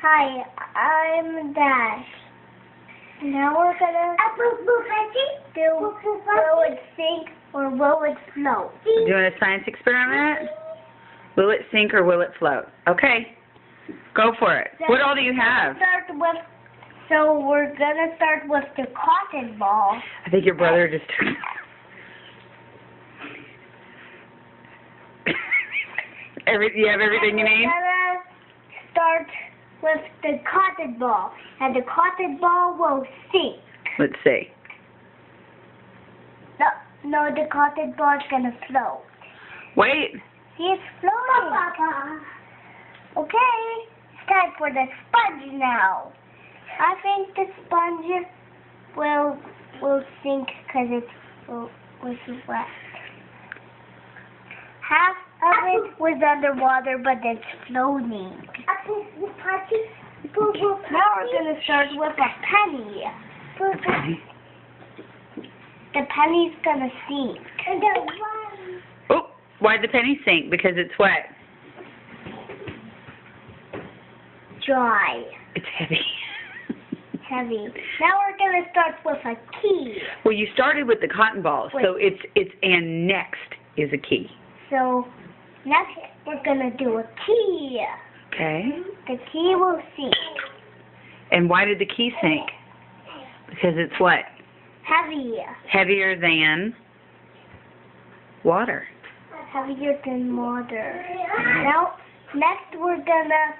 Hi, I'm Dash. Now we're gonna do will it sink or will it float? Doing a science experiment? Will it sink or will it float? Okay, go for it. What all do you have? So we're gonna start with the cotton ball. I think your brother just took you have everything you need? We're gonna start with the cotton ball, and the cotton ball will sink. Let's see. No, the cotton ball is gonna float. Wait. See, it's floating. Okay, it's time for the sponge now. I think the sponge will sink because it was wet. Half of it was underwater, but it's floating. Now we're going to start with a penny. Okay. The penny's going to sink. Oh, why'd the penny sink? Because it's wet. Dry. It's heavy. Heavy. Now we're going to start with a key. Well, you started with the cotton ball, so it's and next is a key. So next we're going to do a key. Okay. The key will sink. And why did the key sink? Because it's what? Heavy. Heavier than water. Heavier than water. Now, next we're going to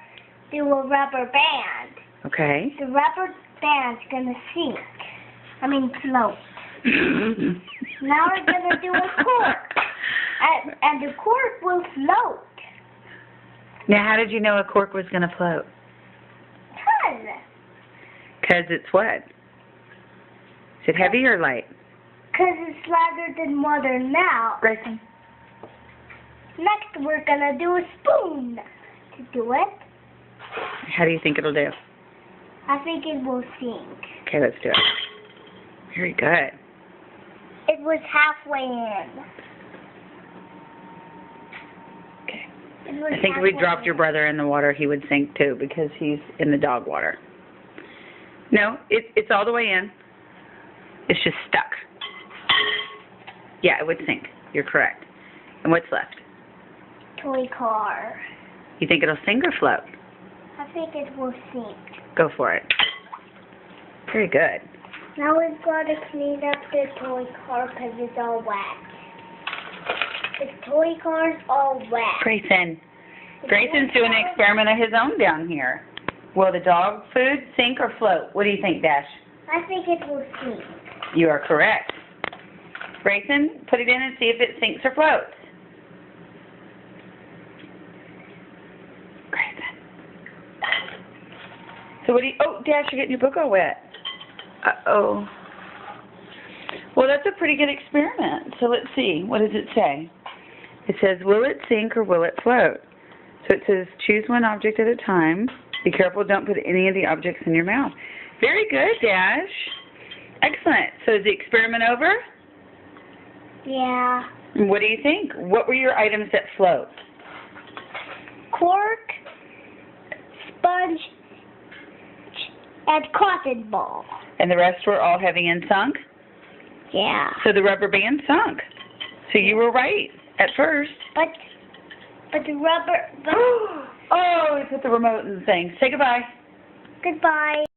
do a rubber band. Okay. The rubber band's going to sink. I mean float. Now we're going to do a cork. And the cork will float. Now, how did you know a cork was going to float? Because it's what? Is it heavy or light? Because it's lighter than water now. Grayson. Next, we're going to do a spoon to do it. How do you think it'll do? I think it will sink. Okay, let's do it. Very good. It was halfway in. Okay. It was I think if we dropped halfway your brother in the water, he would sink too because he's in the dog water. No, it's all the way in. It's just stuck. Yeah, it would sink. You're correct. And what's left? Toy car. You think it'll sink or float? I think it will sink. Go for it. Very good. Now we've got to clean up the toy car because it's all wet. The toy car's all wet. Grayson's doing an experiment of his own down here. Will the dog food sink or float? What do you think, Dash? I think it will sink. You are correct. Grayson, put it in and see if it sinks or floats. Grayson. So what do you... Oh, Dash, you're getting your book all wet. Uh-oh. Well, that's a pretty good experiment. So let's see. What does it say? It says, will it sink or will it float? So it says, choose one object at a time. Be careful, don't put any of the objects in your mouth. Very good, Dash. Excellent. So is the experiment over? Yeah. What do you think? What were your items that float? Cork, sponge, and cotton ball. And the rest were all heavy and sunk? Yeah. So the rubber band sunk. So you were right at first. But the rubber... Oh, we put the remote in the thing. Say goodbye. Goodbye.